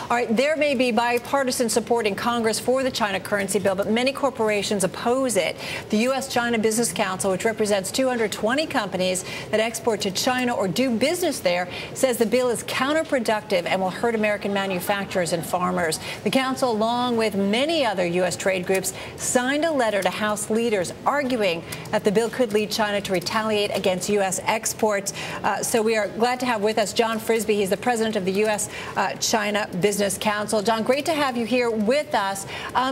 All right, there may be bipartisan support in Congress for the China currency bill, but many corporations oppose it. The U.S.-China Business Council, which represents 220 companies that export to China or do business there, says the bill is counterproductive and will hurt American manufacturers and farmers. The council, along with many other U.S. trade groups, signed a letter to House leaders arguing that the bill could lead China to retaliate against U.S. exports. So we are glad to have with us John Frisbie. He's the president of the U.S.-China Business Council. John, great to have you here with us.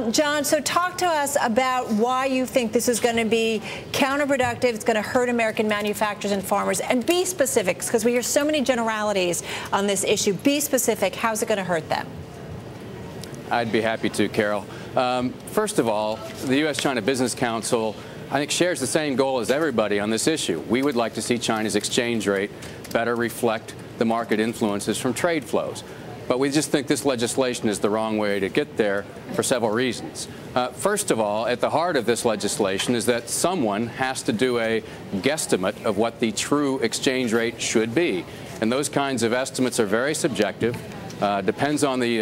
John, so talk to us about why you think this is going to be counterproductive, it's going to hurt American manufacturers and farmers, and be specific, because we hear so many generalities on this issue. Be specific. How's it going to hurt them? I'd be happy to, Carol. First of all, the U.S.-China Business Council, I think, shares the same goal as everybody on this issue. We would like to see China's exchange rate better reflect the market influences from trade flows. But we just think this legislation is the wrong way to get there for several reasons. First of all, at the heart of this legislation is that someone has to do a guesstimate of what the true exchange rate should be. And those kinds of estimates are very subjective. Depends on the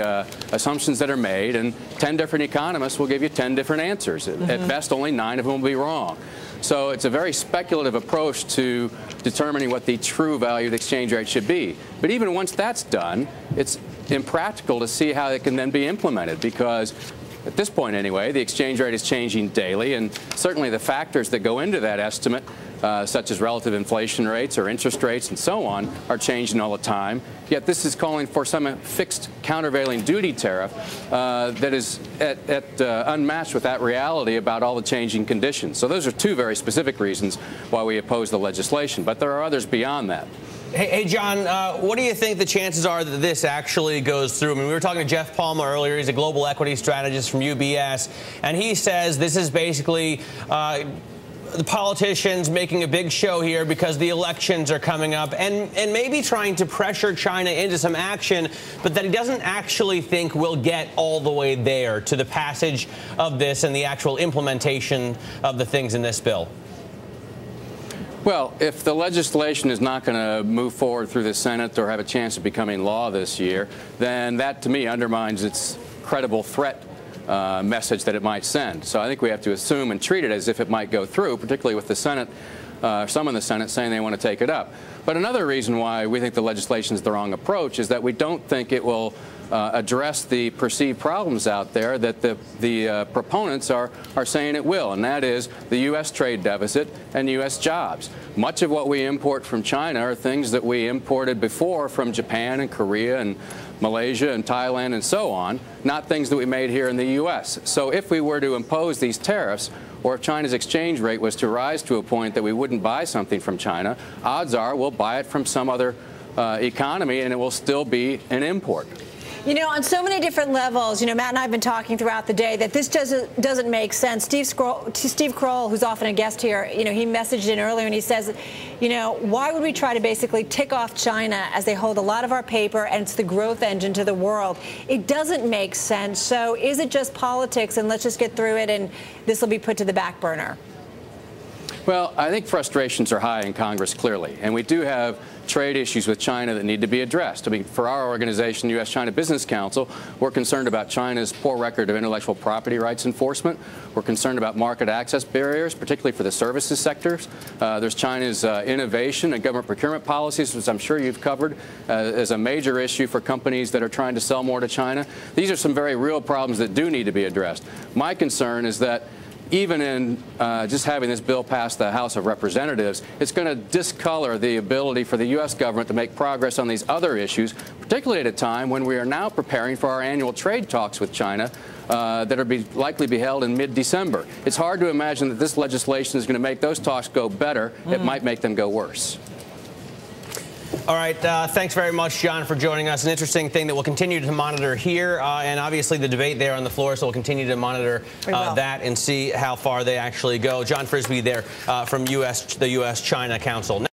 assumptions that are made, and 10 different economists will give you 10 different answers. At best, only 9 of them will be wrong. So it's a very speculative approach to determining what the true value of the exchange rate should be. But even once that's done, it's impractical to see how it can then be implemented, because at this point anyway, the exchange rate is changing daily, and certainly the factors that go into that estimate, such as relative inflation rates or interest rates and so on, are changing all the time. Yet this is calling for some fixed countervailing duty tariff that is unmatched with that reality about all the changing conditions. So those are 2 very specific reasons why we oppose the legislation. But there are others beyond that. Hey, John, what do you think the chances are that this actually goes through? I mean, we were talking to Jeff Palmer earlier. He's a global equity strategist from UBS, and he says this is basically the politicians making a big show here because the elections are coming up, and maybe trying to pressure China into some action, but that he doesn't actually think we'll get all the way there to the passage of this and the actual implementation of the things in this bill. Well, if the legislation is not going to move forward through the Senate or have a chance of becoming law this year, then that, to me, undermines its credible threat message that it might send. So I think we have to assume and treat it as if it might go through, particularly with the Senate, some in the Senate saying they want to take it up. But another reason why we think the legislation is the wrong approach is that we don't think it will address the perceived problems out there that the proponents are saying it will, and that is the U.S. trade deficit and U.S. jobs. Much of what we import from China are things that we imported before from Japan and Korea and Malaysia and Thailand and so on, not things that we made here in the U.S. So if we were to impose these tariffs, or if China's exchange rate was to rise to a point that we wouldn't buy something from China, odds are we'll buy it from some other economy, and it will still be an import. You know, on so many different levels, you know, Matt and I have been talking throughout the day that this doesn't make sense. Steve Kroll, who's often a guest here, you know, he messaged in earlier and he says, you know, why would we try to basically tick off China as they hold a lot of our paper and it's the growth engine to the world? It doesn't make sense. So is it just politics and let's just get through it and this will be put to the back burner? Well, I think frustrations are high in Congress, clearly, and we do have trade issues with China that need to be addressed. I mean, for our organization, U.S.-China Business Council, we're concerned about China's poor record of intellectual property rights enforcement. We're concerned about market access barriers, particularly for the services sectors. There's China's innovation and government procurement policies, which I'm sure you've covered as a major issue for companies that are trying to sell more to China. These are some very real problems that do need to be addressed. My concern is that even in just having this bill pass the House of Representatives, it's going to discolor the ability for the U.S. government to make progress on these other issues, particularly at a time when we are now preparing for our annual trade talks with China that are likely to be held in mid-December. It's hard to imagine that this legislation is going to make those talks go better. It might make them go worse. All right. Thanks very much, John, for joining us. An interesting thing that we'll continue to monitor here, and obviously the debate there on the floor, so we'll continue to monitor that and see how far they actually go. John Frisbie there from the U.S.-China Council.